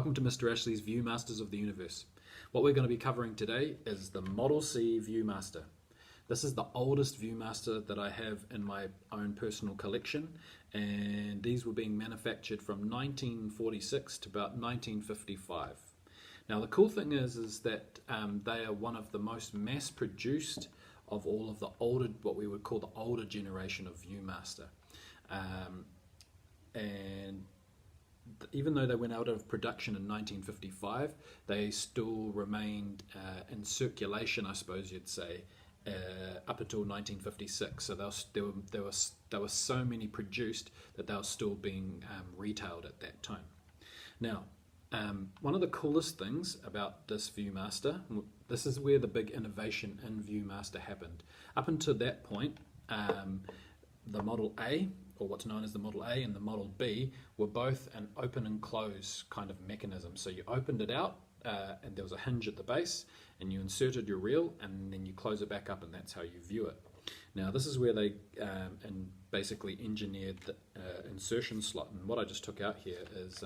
Welcome to Mr. Ashley's Viewmasters of the Universe. What we're going to be covering today is the Model C Viewmaster. This is the oldest Viewmaster that I have in my own personal collection, and these were being manufactured from 1946 to about 1955. Now the cool thing is that they are one of the most mass-produced of all of the older, what we would call the older generation of Viewmaster. And even though they went out of production in 1955, they still remained in circulation, I suppose you'd say, up until 1956. So there were so many produced that they were still being retailed at that time. Now, one of the coolest things about this Viewmaster, this is where the big innovation in Viewmaster happened. Up until that point, the Model A, or what's known as the Model A, and the Model B were both an open and close kind of mechanism. So you opened it out and there was a hinge at the base, and you inserted your reel and then you close it back up, and that's how you view it. Now this is where they basically engineered the insertion slot, and what I just took out here is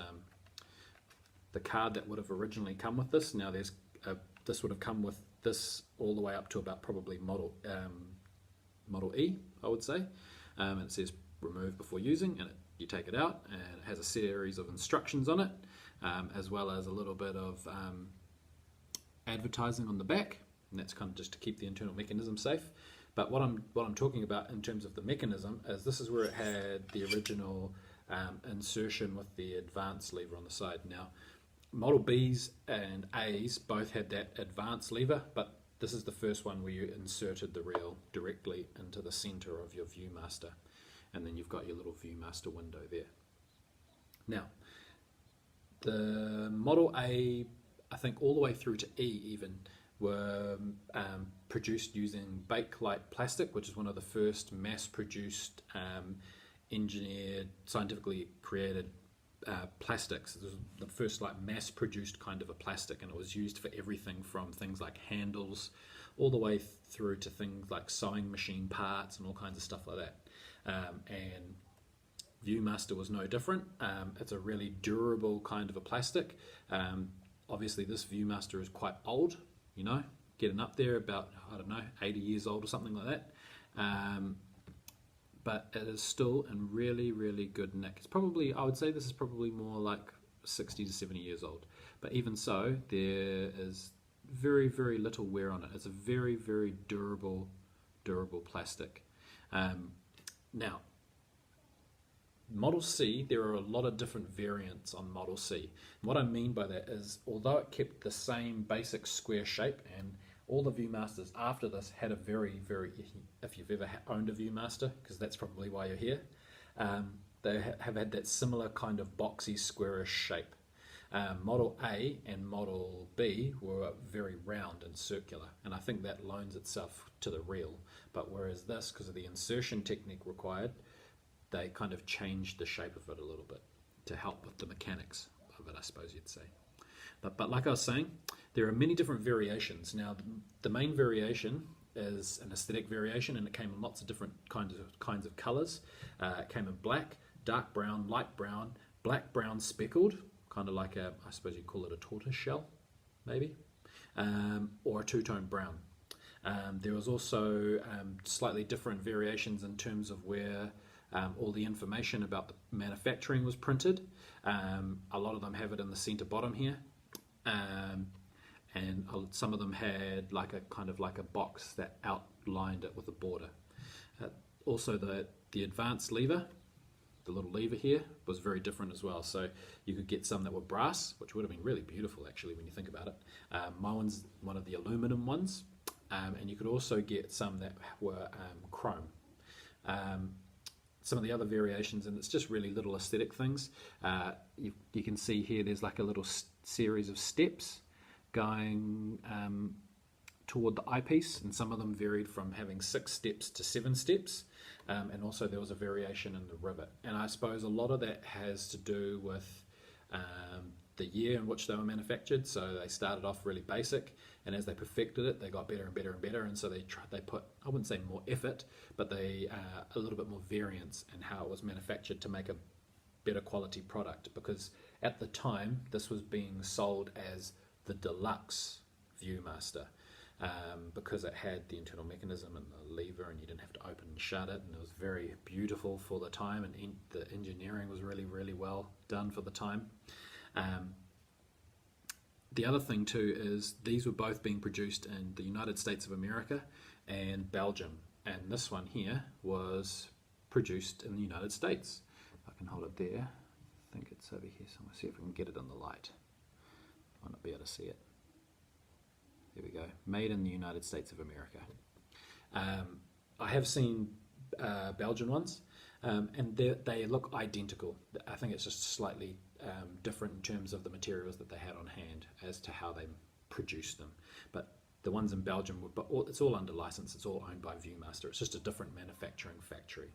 the card that would have originally come with this. Now this would have come with this all the way up to about probably Model E, I would say. And it says remove before using, and you take it out, and it has a series of instructions on it, as well as a little bit of advertising on the back, and that's kind of just to keep the internal mechanism safe. But what I'm talking about in terms of the mechanism is this is where it had the original insertion with the advance lever on the side. Now Model Bs and As both had that advance lever, but this is the first one where you inserted the reel directly into the center of your Viewmaster, and then you've got your little Viewmaster window there. Now, the Model A, I think all the way through to E even, were produced using Bakelite plastic, which is one of the first mass-produced, engineered, scientifically created plastics. This was the first mass-produced kind of a plastic, and it was used for everything from things like handles all the way through to things like sewing machine parts and all kinds of stuff like that. And Viewmaster was no different. It's a really durable kind of a plastic. Obviously this Viewmaster is quite old, you know, getting up there about, I don't know, 80 years old or something like that. But it is still in really, really good nick. It's probably, I would say this is probably more like 60 to 70 years old. But even so, there is very, very little wear on it. It's a very, very durable plastic. Now, Model C, there are a lot of different variants on Model C. And what I mean by that is, although it kept the same basic square shape, and all the Viewmasters after this had a very, if you've ever owned a Viewmaster, because that's probably why you're here, they have had that similar kind of boxy, squarish shape. Model A and Model B were very round and circular, and I think that loans itself to the reel. But whereas this, because of the insertion technique required, they kind of changed the shape of it a little bit to help with the mechanics of it, I suppose you'd say. But like I was saying, there are many different variations. Now, the main variation is an aesthetic variation, and it came in lots of different kinds of colors. It came in black, dark brown, light brown, black, brown, speckled, kind of like I suppose you'd call it a tortoise shell, maybe, or a two-tone brown. There was also slightly different variations in terms of where all the information about the manufacturing was printed. A lot of them have it in the center bottom here. And some of them had like a kind of like a box that outlined it with a border. Also the advanced lever, the little lever here, was very different as well. So you could get some that were brass, which would have been really beautiful actually when you think about it. My one's one of the aluminum ones, and you could also get some that were chrome. Some of the other variations, and it's just really little aesthetic things. You can see here there's like a little series of steps going toward the eyepiece, and some of them varied from having 6 steps to 7 steps, and also there was a variation in the rivet. And I suppose a lot of that has to do with the year in which they were manufactured. So they started off really basic, and as they perfected it, they got better and better and better, and so they put, I wouldn't say more effort, but they a little bit more variance in how it was manufactured to make a better quality product. Because at the time, this was being sold as the Deluxe Viewmaster. Because it had the internal mechanism and the lever, and you didn't have to open and shut it, and it was very beautiful for the time, and the engineering was really, really well done for the time. The other thing too is these were both being produced in the United States of America and Belgium, and this one here was produced in the United States. I can hold it there. I think it's over here somewhere. See if I can get it in the light. I might not be able to see it. There we go. Made in the United States of America. I have seen Belgian ones, and they look identical. I think it's just slightly different in terms of the materials that they had on hand as to how they produced them. But the ones in Belgium, it's all under license. It's all owned by Viewmaster. It's just a different manufacturing factory.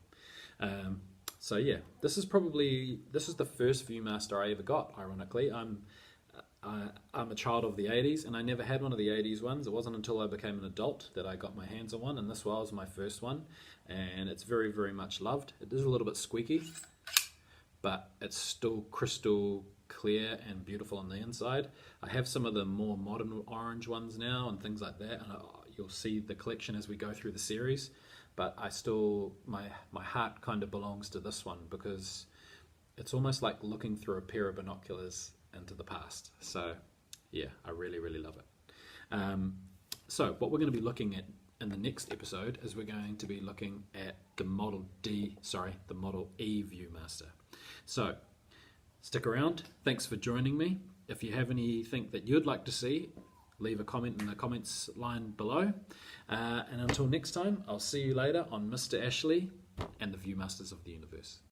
So yeah, this is the first Viewmaster I ever got. Ironically, I'm a child of the 80s, and I never had one of the 80s ones. It wasn't until I became an adult that I got my hands on one, and this was my first one, and it's very, very much loved. It is a little bit squeaky, but it's still crystal clear and beautiful on the inside. I have some of the more modern orange ones now and things like that, and you'll see the collection as we go through the series, but my heart kind of belongs to this one because it's almost like looking through a pair of binoculars into the past. So yeah, I really, really love it. So what we're going to be looking at in the next episode is we're going to be looking at the Model E Viewmaster. So stick around. Thanks for joining me. If you have anything that you'd like to see, leave a comment in the comments line below. And until next time, I'll see you later on Mr. Ashley and the Viewmasters of the Universe.